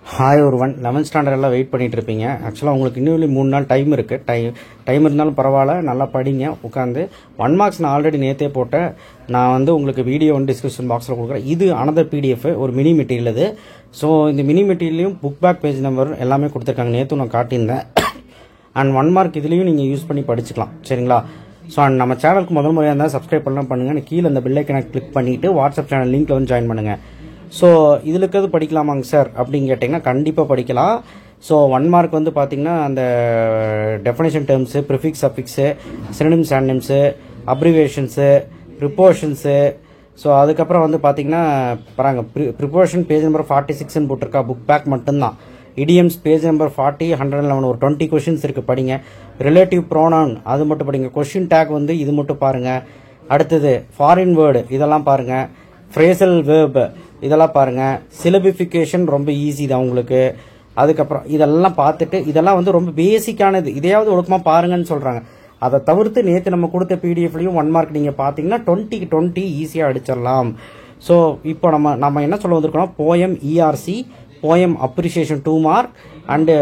Hi ஒருவன் 11th standard எல்லாம் wait பண்ணிட்டு இருப்பீங்க. ஆக்சுவலாக உங்களுக்கு இன்னும் 3 நாள் டைம் இருக்குது. டைம் இருந்தாலும் பரவாயில்ல, நல்லா படிங்க உட்காந்து. 1 மார்க்ஸ் நான் ஆல்ரெடி நேற்றே போட்டேன். நான் வந்து உங்களுக்கு வீடியோ வந்து டிஸ்கிரிப்ஷன் பாக்ஸில் கொடுக்குறேன். இது அனதர் பிடிஎஃப், ஒரு மினி மெட்டீரியல் இது. ஸோ இந்த மினி மெட்டீரியலையும் புக் பேக் பேஜ் நம்பர் எல்லாமே கொடுத்துருக்காங்க. நேற்று நான் காட்டியிருந்தேன். அண்ட் 1 மார்க் இதுலேயும் நீங்கள் யூஸ் பண்ணி படிச்சுக்கலாம். சரிங்களா? ஸோ நம்ம சேனலுக்கு முதல் முறையாக இருந்தால் சப்ஸ்கிரைப் பண்ணலாம் பண்ணுங்கள். கீழே இந்த பெல் ஐக்கனை கிளிக் பண்ணிவிட்டு வாட்ஸ்அப் சேனல் லிங்க்கில் வந்து ஜாயின் பண்ணுங்கள். ஸோ இதில் இருக்கிறது படிக்கலாமாங்க சார் அப்படின்னு கேட்டிங்கன்னா கண்டிப்பாக படிக்கலாம். ஸோ 1 மார்க் வந்து பார்த்தீங்கன்னா அந்த definition terms, prefix, suffix, synonyms, antonyms, abbreviations, prepositions. So அதுக்கப்புறம் வந்து பார்த்தீங்கன்னா பாருங்க, ப்ரிப்போஷன் பேஜ் நம்பர் 46ன்னு போட்டிருக்கா. புக் பேக் மட்டும்தான். இடியம்ஸ் பேஜ் நம்பர் 40, 111 ஒரு 20 கொஷின்ஸ் இருக்குது, படிங்க. ரிலேட்டிவ் ப்ரோனவுன் அது மட்டும் படிங்க. கொஷின் டேக் வந்து இது மட்டும் பாருங்கள். அடுத்தது ஃபாரின் வேர்டு இதெல்லாம் பாருங்கள். ஃப்ரேசல் வேர்ப் இதெல்லாம் பாருங்கள். சிலபிஃபிகேஷன் ரொம்ப ஈஸி தான் உங்களுக்கு. அதுக்கப்புறம் இதெல்லாம் பார்த்துட்டு இதெல்லாம் வந்து ரொம்ப பேசிக்கானது, இதையாவது ஒழுக்கமாக பாருங்கன்னு சொல்கிறாங்க. அதை தவிர்த்து நேற்று நம்ம கொடுத்த பிடிஎஃப்லையும் 1 மார்க் நீங்கள் பார்த்தீங்கன்னா 20க்கு 20 ஈஸியாக அடிச்சிடலாம். ஸோ இப்போ நம்ம என்ன சொல்ல வந்திருக்கோம், poem ERC, poem appreciation 2 mark, and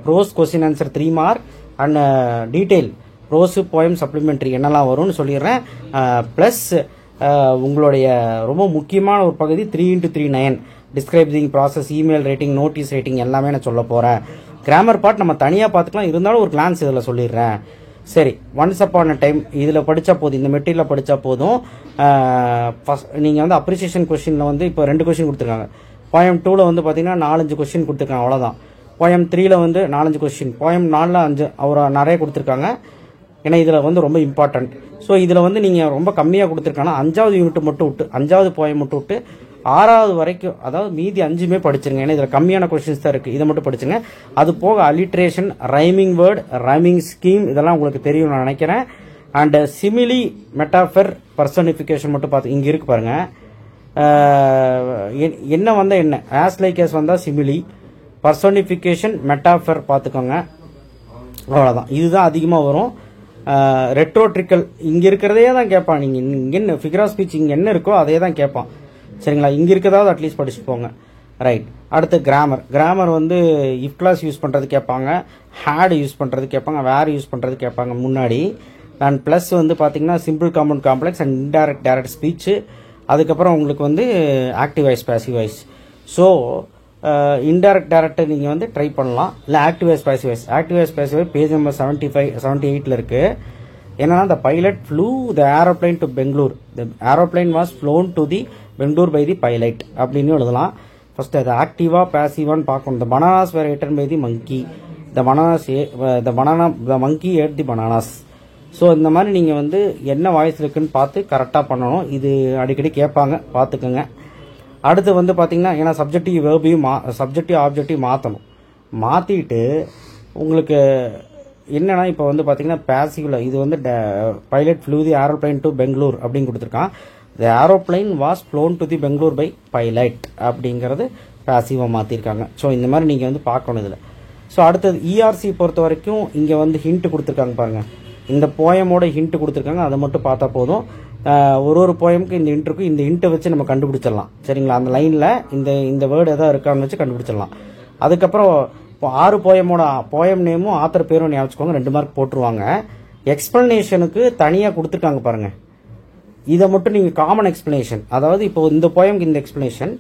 prose question answer 3 mark, and detail prose poem supplementary என்னெல்லாம் வரும்னு சொல்லிடுறேன். ப்ளஸ் உங்களுடைய ரொம்ப முக்கியமான ஒரு பகுதி 3x3 describing process, email rating, notice rating எல்லாமே நான் சொல்ல போகிறேன். கிராமர் பார்ட் நம்ம தனியாக பார்த்துக்கலாம், இருந்தாலும் ஒரு கிளான்ஸ் இதில் சொல்லிடுறேன். சரி, ஒன்ஸ் அப்பான் அ டைம் இதில் படித்தா போதும், இந்த மெட்டீரியலில் படித்தா போதும். நீங்கள் வந்து அப்ரிசியேஷன் கொஸ்டினில் வந்து இப்போ 2 கொஸ்டின் கொடுத்துருக்காங்க. போயம் 2ல் வந்து பார்த்தீங்கன்னா 4-5 கொஸ்டின் கொடுத்துருக்காங்க, அவ்வளோதான். போயம் 3ல் வந்து 4-5 கொஸ்டின், போயம் 4ல் 5 அவர் நிறைய கொடுத்துருக்காங்க. ஏன்னா இதில் வந்து ரொம்ப இம்பார்ட்டன்ட். ஸோ இதில் வந்து நீங்கள் ரொம்ப கம்மியாக கொடுத்துருக்காங்கன்னா 5வது யூனிட் மட்டும் விட்டு, 5வது போயம் மட்டும் விட்டு 6வது வரைக்கும், அதாவது மீதி 5மே படிச்சிருங்க. ஏன்னா இதில் கம்மியான கொஸ்டின்ஸ் தான் இருக்குது, இதை மட்டும் படிச்சுங்க. அது போக alliteration, rhyming word, rhyming scheme இதெல்லாம் உங்களுக்கு தெரியும் நான் நினைக்கிறேன். அண்ட் சிமிலி, மெட்டாஃபர், பர்சனிஃபிகேஷன் மட்டும் பார்த்து இங்கே இருக்கு பாருங்க. என்ன வந்தால் என்ன, ஆஸ் லைக் எஸ் வந்தால் சிமிலி, பர்சனிஃபிகேஷன், மெட்டாஃபர் பார்த்துக்கோங்க, அவ்வளோதான். இதுதான் அதிகமாக வரும். ரெட்ரோட்ரிக்கல் இங்கே இருக்கிறதே தான் கேட்பான். நீங்கள் இங்கே என்ன ஃபிகர் ஆஃப் ஸ்பீச் இங்கே என்ன இருக்கோ அதே தான் கேட்பான். சரிங்களா? இங்கே இருக்கிறதாவது அட்லீஸ்ட் படிச்சு போங்க. ரைட். அடுத்து கிராமர் வந்து இஃப் கிளாஸ் யூஸ் பண்ணுறது கேட்பாங்க, ஹேட் யூஸ் பண்ணுறது கேட்பாங்க, வேர் யூஸ் பண்ணுறது கேட்பாங்க முன்னாடி. அண்ட் ப்ளஸ் வந்து பார்த்தீங்கன்னா simple, compound, complex and indirect, direct speech. அதுக்கப்புறம் உங்களுக்கு வந்து active voice, passive voice. So indirect, direct நீங்கள் வந்து ட்ரை பண்ணலாம். இல்லை active voice, passive voice. Active voice, passive voice page number 75, 78 இருக்குது. என்னன்னா, the pilot flew the aeroplane to Bangalore. The aeroplane was flown to the Bangalore by the pilot அப்படின்னு எழுதலாம். First அது ஆக்டிவா பாசிவான்னு பார்க்கணும். The bananas were eaten by the monkey. The monkey ate the bananas. So இந்த மாதிரி நீங்கள் வந்து என்ன voice இருக்குன்னு பார்த்து கரெக்டாக பண்ணணும். இது அடிக்கடி கேட்பாங்க, பார்த்துக்கோங்க. அடுத்து வந்து பார்த்தீங்கன்னா, ஏன்னா சப்ஜெக்டிவ் வேர்பையும் சப்ஜெக்டிவ் ஆப்ஜெக்டிவ் மாற்றணும். மாற்றிட்டு உங்களுக்கு என்னன்னா, இப்போ வந்து பார்த்தீங்கன்னா பேசிவ்ல இது வந்து pilot flew the aeroplane to Bangalore அப்படின்னு கொடுத்துருக்கான். The aeroplane was flown to the Bangalore by pilot அப்படிங்கிறது பேசிவாக மாற்றிருக்காங்க. ஸோ இந்த மாதிரி நீங்கள் வந்து பார்க்கணும் இதில். ஸோ அடுத்தது இஆர்சி பொறுத்த வரைக்கும் இங்கே வந்து ஹிண்ட் கொடுத்துருக்காங்க பாருங்கள். இந்த போயமோட ஹிண்ட் கொடுத்துருக்காங்க, அதை மட்டும் பார்த்தா போதும். ஒரு போயமுக்கு இந்த ஹிண்ட் இருக்கும். இந்த ஹிண்ட்டை வச்சு நம்ம கண்டுபிடிச்சிடலாம். சரிங்களா? அந்த லைனில் இந்த வேர்டு எதாவது இருக்கான்னு வச்சு கண்டுபிடிச்சிடலாம். அதுக்கப்புறம் இப்போ 6 போயமோட போயம் நேமும் ஆத்தர் பேரும் ஞாபகம் 2 மார்க் போட்டுருவாங்க. எக்ஸ்பிளனேஷனுக்கு தனியாக கொடுத்துருக்காங்க பாருங்க. இதை மட்டும் நீங்கள் காமன் எக்ஸ்பிளனேஷன், அதாவது இப்போ இந்த போயமுக்கு இந்த எக்ஸ்பிளனேஷன்,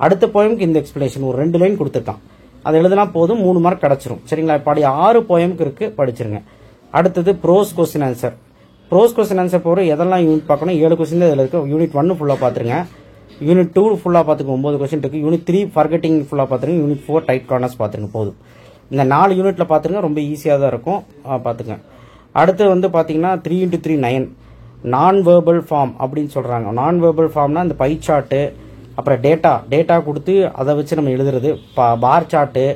அடுத்த போயமுக்கு இந்த எக்ஸ்பிளனேஷன், ஒரு 2 லைன் கொடுத்துருக்கான். அதை எழுதினா போதும், 3 மார்க் கிடச்சிரும். சரிங்களா? இப்போ 6 போயமுக்கு இருக்குது, படிச்சிருங்க. அடுத்தது prose question answer. Prose question answer போகிற எதெல்லாம் யூனிட் பார்க்கணும், 7 கொஸ்டின் தான் இதில் இருக்குது. யூனிட் 1 ஃபுல்லாக பார்த்துருங்க. யூனிட் 2 ஃபுல்லாக பார்த்துக்கு 9 கொஸ்டின் இருக்குது. யூனிட் 3 ஃபர்கெட்டிங் ஃபுல்லாக பார்த்துருங்க. யூனிட் 4 டைட் கார்னர்ஸ் பார்த்துருங்க. போதும், இந்த 4 யூனிட்டில் பார்த்துருங்க. ரொம்ப ஈஸியாக தான் இருக்கும், பார்த்துங்க. அடுத்து வந்து பார்த்தீங்கன்னா 3x3 நான் வேர்பல் ஃபார்ம் அப்படின்னு சொல்கிறாங்க. நான் வேர்பல் ஃபார்ம்னா இந்த பை சார்ட்டு, அப்புறம் டேட்டா கொடுத்து அதை வச்சு நம்ம எழுதுறது, பார் சார்ட்டு,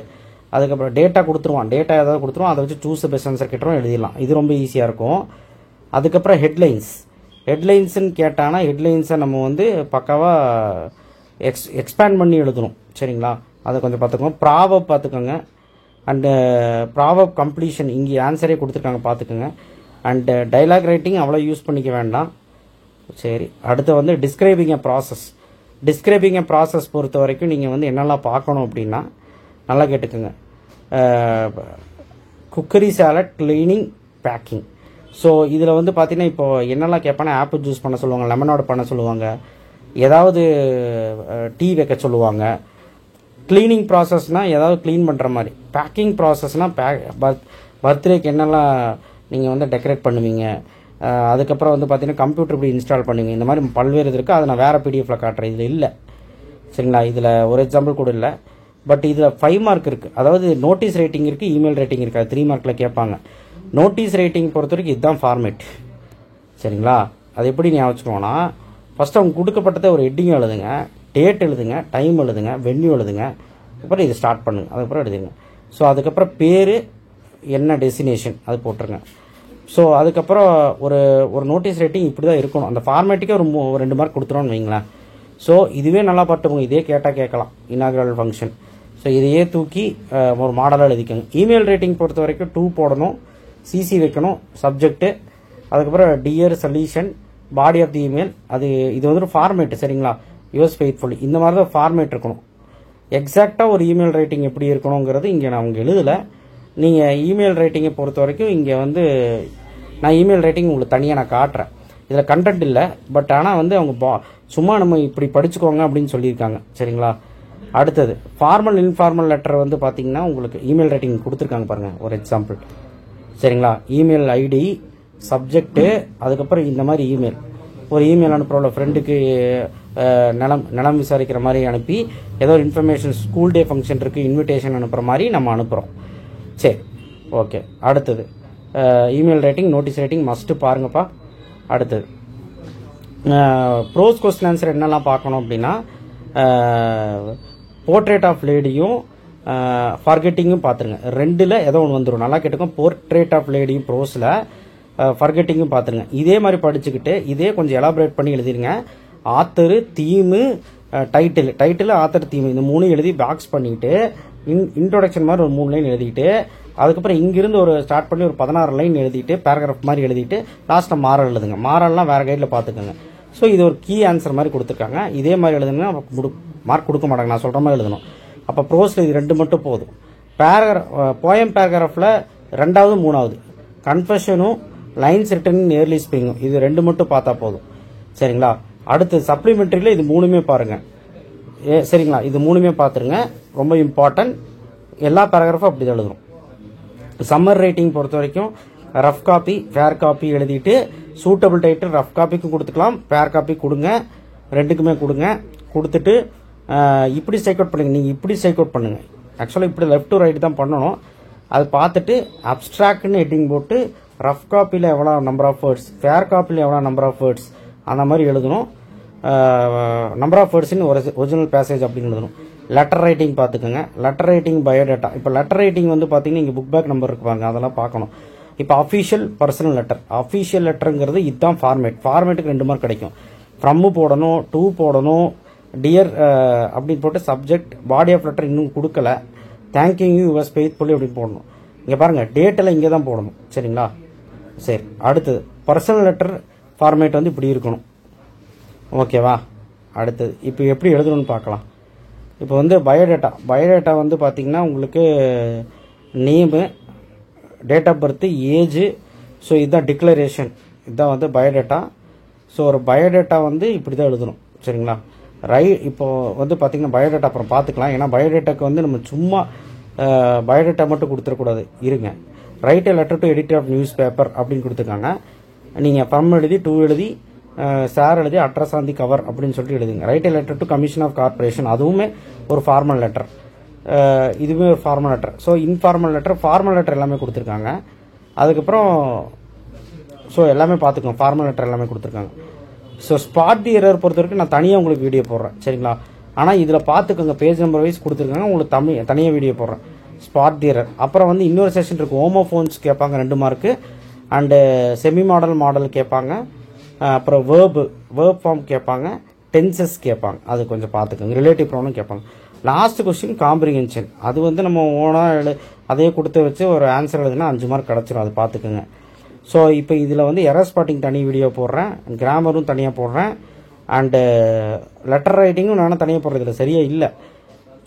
அதுக்கப்புறம் டேட்டா கொடுத்துருவான், டேட்டா ஏதாவது கொடுத்துருவோம், அதை வச்சு சூஸ் பெஸ்ட் ஆன்சர் கேட்டுரும் எழுதிடலாம். இது ரொம்ப ஈஸியாக இருக்கும். அதுக்கப்புறம் ஹெட்லைன்ஸ்ன்னு கேட்டானா ஹெட்லைன்ஸை நம்ம வந்து பக்காவாக எக்ஸ்பேண்ட் பண்ணி எழுதணும். சரிங்களா? அதை கொஞ்சம் பார்த்துக்கோங்க. ப்ராவப் பார்த்துக்கோங்க. அண்டு ப்ராவப் கம்ப்ளீஷன் இங்கே ஆன்சரே கொடுத்துருக்காங்க, பார்த்துக்கோங்க. அண்டு டைலாக் ரைட்டிங் அவ்வளோ யூஸ் பண்ணிக்க வேண்டாம். சரி, அடுத்து வந்து டிஸ்கிரைபிங் எ ப்ராசஸ் பொறுத்த வரைக்கும் நீங்கள் வந்து என்னெல்லாம் பார்க்கணும் அப்படின்னா, நல்லா கேட்டுக்குங்க. Cookery salad cleaning baking. So இதில் வந்து பார்த்தீங்கன்னா இப்போ என்னெல்லாம் கேட்பாங்கன்னா ஆப்பிள் ஜூஸ் பண்ண சொல்லுவாங்க, லெமனோட பண்ண சொல்லுவாங்க, ஏதாவது டீ வைக்க சொல்லுவாங்க. க்ளீனிங் ப்ராசஸ்னால் ஏதாவது க்ளீன் பண்ணுற மாதிரி. பேக்கிங் ப்ராசஸ்னால் பர்த்டேக்கு என்னெல்லாம் நீங்கள் வந்து டெக்கரேட் பண்ணுவீங்க, அதுக்கப்புறம் வந்து பார்த்தீங்கன்னா கம்ப்யூட்டர் இப்படி இன்ஸ்டால் பண்ணுவீங்க, இந்த மாதிரி பல்வேறு இது இருக்குது. அதை நான் வேறு பிடிஎஃப்ல காட்டுறேன், இதில் இல்லை சரிங்களா. இதில் ஒரு எக்ஸாம்பிள் கூட இல்லை. பட் இதில் 5 மார்க் இருக்குது. அதாவது நோட்டீஸ் ரேட்டிங் இருக்குது, இமெயில் ரேட்டிங் இருக்குது. அது 3 மார்க்கில் கேட்பாங்க. நோட்டீஸ் ரேட்டிங் பொறுத்த வரைக்கும் இதுதான் ஃபார்மேட் சரிங்களா. அது எப்படி ஞாபகம் வச்சுக்கோங்கன்னா, ஃபஸ்ட்டு அவங்க கொடுக்கப்பட்டதை ஒரு ஹெட்டிங் எழுதுங்க, டேட் எழுதுங்க, டைம் எழுதுங்க, வென்யூ எழுதுங்க, அப்புறம் இது ஸ்டார்ட் பண்ணுங்க, அதுக்கப்புறம் எழுதுங்க. ஸோ அதுக்கப்புறம் பேர் என்ன டெஸ்டினேஷன் அது போட்டுருங்க. ஸோ அதுக்கப்புறம் ஒரு நோட்டீஸ் ரேட்டிங் இப்படி தான் இருக்கணும். அந்த ஃபார்மேட்டுக்கே ஒரு 2 மார்க் கொடுத்துருவோன்னு வைங்களேன். ஸோ இதுவே நல்லா பார்த்துக்கோங்க, இதே கேட்டால் கேட்கலாம் இனாகுரல் ஃபங்க்ஷன். ஸோ இதையே தூக்கி ஒரு மாடலாக எழுதிக்கோங்க. இமெயில் ரேட்டிங் பொறுத்த வரைக்கும் 2 போடணும், சிசி வைக்கணும், சப்ஜெக்ட்டு, அதுக்கப்புறம் dear salutation, body of the email. இது வந்து ஒரு ஃபார்மேட் சரிங்களா. யூஎஸ் ஃபெய்த்ஃபுல்லி இந்த மாதிரி தான் ஃபார்மேட் இருக்கணும். எக்ஸாக்டாக ஒரு இமெயில் ரேட்டிங் எப்படி இருக்கணுங்கிறது இங்கே நான் அவங்க எழுதலை. நீங்கள் இமெயில் ரேட்டிங்கை பொறுத்த வரைக்கும் இங்கே வந்து நான் இமெயில் ரேட்டிங் உங்களுக்கு தனியாக நான் காட்டுறேன். இதில் கண்டென்ட் இல்லை, பட் ஆனால் வந்து அவங்க சும்மா நம்ம இப்படி படிச்சுக்கோங்க அப்படின்னு சொல்லியிருக்காங்க சரிங்களா. அடுத்தது ஃபார்மல் இன்ஃபார்மல் லெட்டர் வந்து பார்த்தீங்கன்னா உங்களுக்கு இமெயில் ரேட்டிங் கொடுத்துருக்காங்க பாருங்கள், ஒரு எக்ஸாம்பிள் சரிங்களா. இமெயில் ஐடி, சப்ஜெக்ட்டு, அதுக்கப்புறம் இந்த மாதிரி இமெயில். ஒரு இமெயில் அனுப்புகிறோம்ல ஃப்ரெண்டுக்கு நலம் விசாரிக்கிற மாதிரி அனுப்பி ஏதோ ஒரு இன்ஃபர்மேஷன், ஸ்கூல் டே ஃபங்க்ஷன் இருக்குது, இன்விடேஷன் அனுப்புகிற மாதிரி நம்ம அனுப்புகிறோம். சரி ஓகே. அடுத்தது email rating, notice rating must பாருங்கப்பா. அடுத்தது ப்ரோஸ் கொஸ்டின் ஆன்சர் என்னெல்லாம் பார்க்கணும் அப்படின்னா, போர்ட்ரேட் ஆஃப் லேடியும் ஃபர்கெட்டிங்கும் பார்த்துருங்க. 2ல் ஏதோ ஒன்று வந்துடும். நல்லா கேட்டுக்கோங்க, போர்ட்ரேட் ஆஃப் லேடியும் ப்ரோஸில், ஃபர்கெட்டிங்கும் பார்த்துருங்க. இதே மாதிரி படிச்சுக்கிட்டு இதே கொஞ்சம் எலாபரேட் பண்ணி எழுதிருங்க. Author, theme, title author, theme இந்த 3 எழுதி பாக்ஸ் பண்ணிவிட்டு இன்ட்ரோடக்ஷன் மாதிரி ஒரு 3 லைன் எழுதிட்டு, அதுக்கப்புறம் இங்கிருந்து ஒரு ஸ்டார்ட் பண்ணி ஒரு 16 லைன் எழுதிட்டு பேராகிராஃப் மாதிரி எழுதிட்டு லாஸ்ட்டில் மாரல் எழுதுங்க. மாரல்லாம் வேறு கைடில் பார்த்துக்கோங்க. ஸோ இது ஒரு கீ ஆன்சர் மாதிரி கொடுத்துருக்காங்க. இதே மாதிரி எழுதுங்க, மார்க் கொடுக்க மாட்டாங்க, நான் சொல்கிற மாதிரி எழுதணும். அப்போ ப்ரோஸில் இது 2 மட்டும் போதும். போயம் பேராகிராஃபில் 2வது 3வது கன்ஃபெஷனும் லைன்ஸ் ரிட்டன் இன் ஏர்லி ஸ்ப்ரிங்கும் இது 2 மட்டும் பார்த்தா போதும் சரிங்களா. அடுத்து சப்ளிமெண்ட்ரியில் இது 3மே பாருங்கள் சரிங்களா. இது 3மே பார்த்துருங்க, ரொம்ப இம்பார்ட்டன்ட். எல்லா பேராகிராஃபும் அப்படி தான் எழுதணும். சம்மர் ரைட்டிங் பொறுத்த வரைக்கும் ரஃப் காப்பி, ஃபேர் காப்பி எழுதிட்டு சூட்டபிள் டைட்டில் ரஃப் காப்பிக்கும் கொடுத்துக்கலாம், ஃபேர் காப்பி கொடுங்க, 2க்குமே கொடுங்க. கொடுத்துட்டு இப்படி ஸ்ட்ரைக் அவுட் பண்ணுங்க. நீங்கள் இப்படி ஸ்ட்ரைக் அவுட் பண்ணுங்க. ஆக்சுவலாக இப்படி லெஃப்ட் டு ரைட் தான் பண்ணணும். அது பார்த்துட்டு அப்ஸ்ட்ராக்ட்னு ஹெட்டிங் போட்டு ரஃப் காப்பியில் எவ்வளோ நம்பர் ஆஃப் வேர்ட்ஸ், ஃபேர் காப்பியில் எவ்வளோ நம்பர் ஆஃப் வேர்ட்ஸ் அந்த மாதிரி எழுதணும். நம்பர் ஆஃப் வேர்ட்ஸ்னு ஒரு ஒரிஜினல் பேசேஜ் அப்படின்னு எழுதணும். லெட்டர் ரைட்டிங் பார்த்துக்கோங்க. Letter writing, biodata. இப்போ லெட்டர் ரைட்டிங் வந்து பார்த்தீங்கன்னா இங்கே புக் பேக் நம்பர் இருக்குவாங்க, அதெல்லாம் பார்க்கணும். இப்போ அஃபீஷியல் பர்சனல் லெட்டர், அஃபீஷியல் லெட்டருங்கிறது இதுதான் ஃபார்மேட். ஃபார்மேட்டுக்கு 2 மார்க் கிடைக்கும். ஃப்ரம்மு போடணும், டூ போடணும், டியர் அப்படின்னு போட்டு சப்ஜெக்ட், பாடி ஆஃப் லெட்டர் இன்னும் கொடுக்கல, தேங்க்யூ யுவர் ஃபெய்த்ஃபுல்லி அப்படின்னு போடணும். இங்கே பாருங்கள், டேட்டெல்லாம் இங்கே தான் போடணும் சரிங்களா. சரி, அடுத்தது பர்சனல் லெட்டர் ஃபார்மேட் வந்து இப்படி இருக்கணும் ஓகேவா. அடுத்தது இப்போ எப்படி எழுதணும்னு பார்க்கலாம். இப்போ வந்து பயோடேட்டா வந்து பார்த்தீங்கன்னா உங்களுக்கு name, date of birth, age. So இதுதான் டிக்ளரேஷன், இதுதான் வந்து பயோடேட்டா. ஸோ ஒரு பயோடேட்டா வந்து இப்படி தான் எழுதணும் சரிங்களா. இப்போ வந்து பார்த்தீங்கன்னா பயோடேட்டா அப்புறம் பார்த்துக்கலாம். ஏன்னா பயோடேட்டாக்கு வந்து நம்ம சும்மா பயோடேட்டா மட்டும் கொடுத்துடக்கூடாது. இருங்க, write a letter to editor of newspaper அப்படின்னு கொடுத்துருக்காங்க. நீங்கள் ஃப்ரம் எழுதி, டூ எழுதி, சார் எழுதி, அட்ரஸ் ஆன் தி கவர் அப்படின்னு சொல்லிட்டு எழுதுங்க. Write a letter to commission of corporation, அதுவுமே ஒரு ஃபார்மல் லெட்டர், இதுவுமே ஒரு formal letter. So informal letter, formal letter எல்லாமே கொடுத்துருக்காங்க. அதுக்கப்புறம் ஸோ எல்லாமே பார்த்துக்கோங்க, ஃபார்மல் லெட்டர் எல்லாமே கொடுத்துருக்காங்க. ஸோ ஸ்பாட் தி எரர் பொறுத்த வரைக்கும் நான் தனியாக உங்களுக்கு வீடியோ போடுறேன் சரிங்களா. ஆனால் இதில் பார்த்துக்கோங்க, பேஜ் நம்பர் வைஸ் கொடுத்துருக்காங்க, உங்களுக்கு தனியாக வீடியோ போடுறேன். ஸ்பாட் தி எரர். அப்புறம் வந்து இன்னொரு செஷன் இருக்குது, ஹோமோஃபோன்ஸ் கேட்பாங்க 2 மார்க்கு, அண்டு செமி மாடல் கேட்பாங்க. அப்புறம் வேர்ப் ஃபார்ம் கேட்பாங்க, டென்சஸ் கேட்பாங்க, அது கொஞ்சம் பார்த்துக்கோங்க. ரிலேட்டிவ் ப்ரோனும் கேட்பாங்க. லாஸ்ட் கொஸ்டின் காம்ப்ரிஹென்ஷன், அது வந்து நம்ம ஓனாக அதையே கொடுத்து வச்சு ஒரு ஆன்சர் எழுதுனா 5 மார்க் கிடச்சிரும், அது பார்த்துக்கோங்க. ஸோ இப்போ இதில் வந்து எரர் ஸ்பாட்டிங் தனி வீடியோ போடுறேன், கிராமரும் தனியாக போடுறேன், அண்டு லெட்டர் ரைட்டிங்கும் நானும் தனியாக போடுறது இல்லை, சரியாக இல்லை.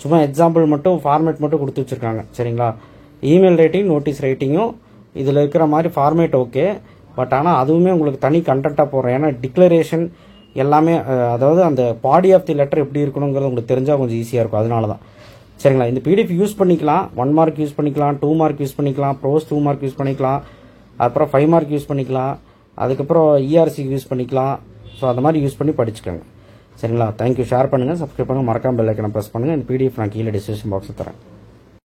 சும்மா எக்ஸாம்பிள் மட்டும் ஃபார்மேட் மட்டும் கொடுத்து வச்சுருக்காங்க. சரிங்களா? இமெயில் ரைட்டிங் நோட்டீஸ் ரைட்டிங்கும் இதில் இருக்கிற மாதிரி ஃபார்மேட் ஓகே. பட் ஆனால் அதுவுமே உங்களுக்கு தனி கண்டென்ட்டாக போடுறேன். ஏன்னா டிக்ளரேஷன் எல்லாமே அதாவது அந்த பாடி ஆஃப் தி லெட்டர் எப்படி இருக்கணுங்கிறது உங்களுக்கு தெரிஞ்சால் கொஞ்சம் ஈஸியாக இருக்கும். அதனால தான். சரிங்களா? இந்த பிடிஎஃப் யூஸ் பண்ணிக்கலாம். 1 மார்க் யூஸ் பண்ணிக்கலாம், 2 மார்க் யூஸ் பண்ணிக்கலாம், ப்ரோஸ் 2 மார்க் யூஸ் பண்ணிக்கலாம், அப்புறம் 5 மார்க் யூஸ் பண்ணிக்கலாம், அதுக்கப்புறம் இஆர்சி யூஸ் பண்ணிக்கலாம். ஸோ அந்த மாதிரி யூஸ் பண்ணி படிச்சுக்கோங்க. சரிங்களா? தேங்க்யூ. ஷேர் பண்ணுங்கள், சப்ஸ்கிரைப் பண்ணுங்கள், மறக்காம பெல் ஐக்கனை ப்ரெஸ் பண்ணுங்கள். இந்த பிடிஎஃப் நான் கீழே டிஸ்கிரிப்ஷன் பாக்ஸில் தரேன்.